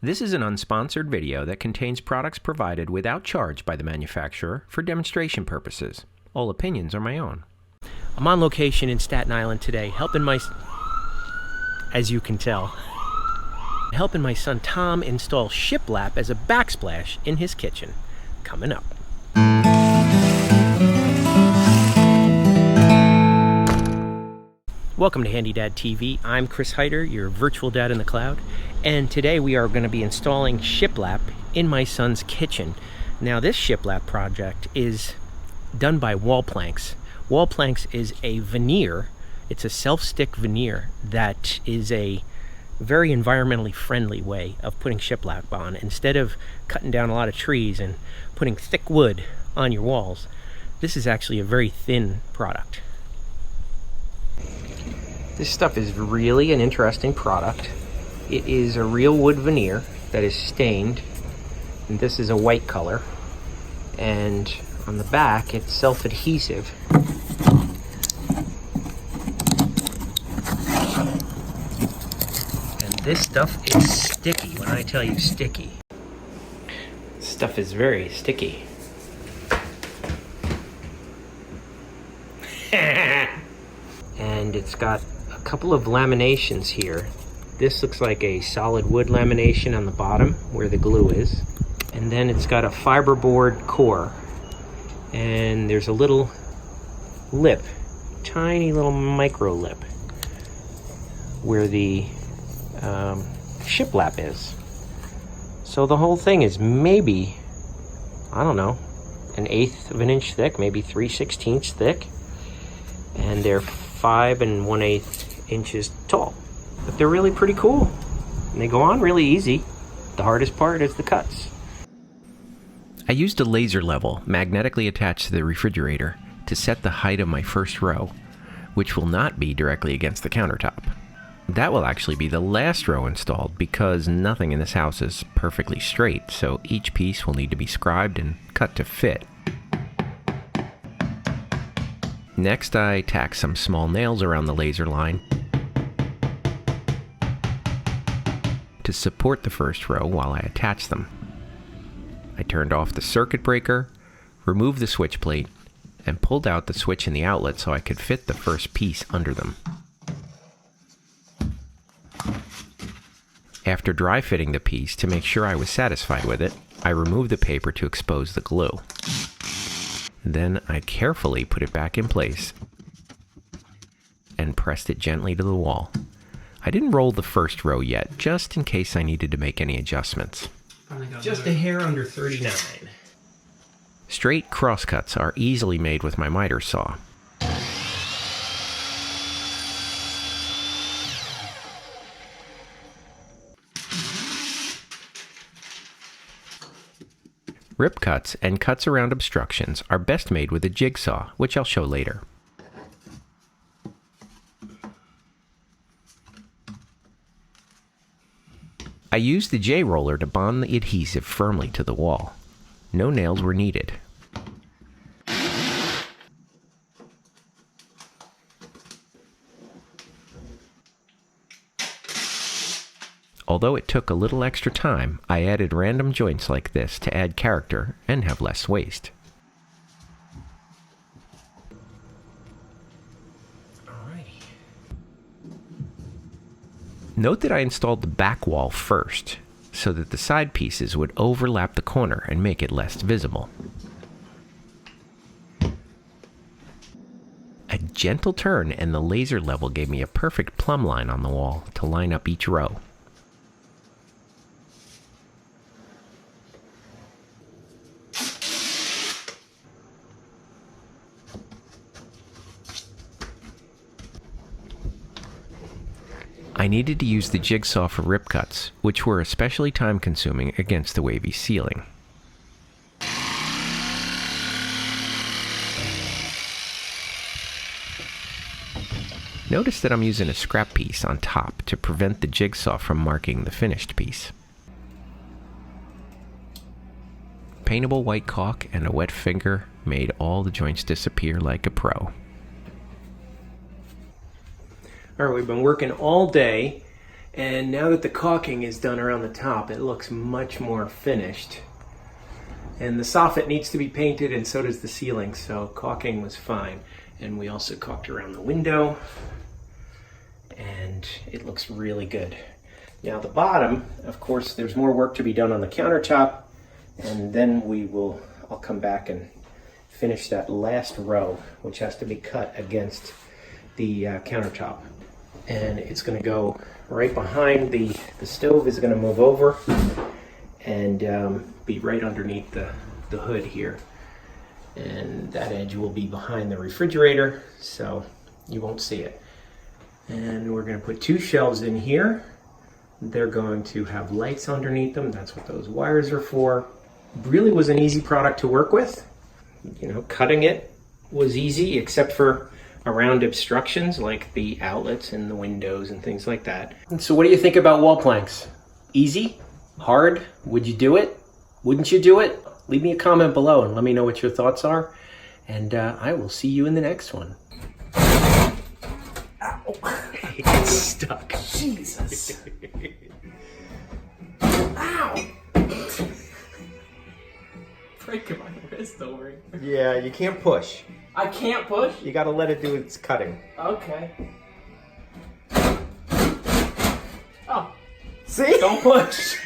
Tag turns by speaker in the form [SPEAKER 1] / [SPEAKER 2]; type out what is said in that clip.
[SPEAKER 1] This is an unsponsored video that contains products provided without charge by the manufacturer for demonstration purposes. All opinions are my own. I'm on location in Staten Island today, helping my son Tom install Shiplap as a backsplash in his kitchen. Coming up. Welcome to HandyDadTV. I'm Chris Heider, your virtual dad in the cloud, and today we are going to be installing Shiplap in my son's kitchen. Now, this Shiplap project is done by Wallplanks. Wallplanks is a veneer. It's a self-stick veneer that is a very environmentally friendly way of putting shiplap on. Instead of cutting down a lot of trees and putting thick wood on your walls, this is actually a very thin product. This stuff is really an interesting product. It is a real wood veneer that is stained, and this is a white color, and on the back it's self-adhesive. And this stuff is sticky. When I tell you sticky, this stuff is very sticky. And it's got a couple of laminations here. This looks like a solid wood lamination on the bottom where the glue is, and then it's got a fiberboard core, and there's a little lip, tiny little micro lip, where the shiplap is. So the whole thing is maybe, I don't know, 1/8 of an inch thick, maybe 3/16 thick, and they're 5 1/8 inches tall. But they're really pretty cool, and they go on really easy. The hardest part is the cuts. I used a laser level magnetically attached to the refrigerator to set the height of my first row, which will not be directly against the countertop. That will actually be the last row installed because nothing in this house is perfectly straight, so each piece will need to be scribed and cut to fit. Next, I tack some small nails around the laser line to support the first row while I attach them. I turned off the circuit breaker, removed the switch plate, and pulled out the switch in the outlet so I could fit the first piece under them. After dry fitting the piece to make sure I was satisfied with it, I removed the paper to expose the glue. Then I carefully put it back in place and pressed it gently to the wall. I didn't roll the first row yet, just in case I needed to make any adjustments. Just a hair under 39. Straight crosscuts are easily made with my miter saw. Rip cuts and cuts around obstructions are best made with a jigsaw, which I'll show later. I used the J-roller to bond the adhesive firmly to the wall. No nails were needed. Although it took a little extra time, I added random joints like this to add character and have less waste. Alrighty. Note that I installed the back wall first, so that the side pieces would overlap the corner and make it less visible. A gentle turn and the laser level gave me a perfect plumb line on the wall to line up each row. I needed to use the jigsaw for rip cuts, which were especially time-consuming against the wavy ceiling. Notice that I'm using a scrap piece on top to prevent the jigsaw from marking the finished piece. Paintable white caulk and a wet finger made all the joints disappear like a pro. All right, we've been working all day And now that the caulking is done around the top, it looks much more finished. And the soffit needs to be painted, and so does the ceiling, so caulking was fine. And we also caulked around the window, and it looks really good. Now the bottom, of course, there's more work to be done on the countertop, and then I'll come back and finish that last row, which has to be cut against the countertop. And it's gonna go right behind the stove is gonna move over and be right underneath the hood here. And that edge will be behind the refrigerator, so you won't see it. And we're gonna put 2 shelves in here. They're going to have lights underneath them. That's what those wires are for. Really was an easy product to work with. You know, cutting it was easy, except for around obstructions like the outlets and the windows and things like that. And so what do you think about Wallplanks? Easy? Hard? Would you do it? Wouldn't you do it? Leave me a comment below and let me know what your thoughts are. And I will see you in the next one. Ow. It's stuck. Jesus. Ow! Breaking my wrist over. Yeah, you can't push.
[SPEAKER 2] I can't push?
[SPEAKER 1] You gotta let it do its cutting.
[SPEAKER 2] Okay. Oh.
[SPEAKER 1] See?
[SPEAKER 2] Don't push.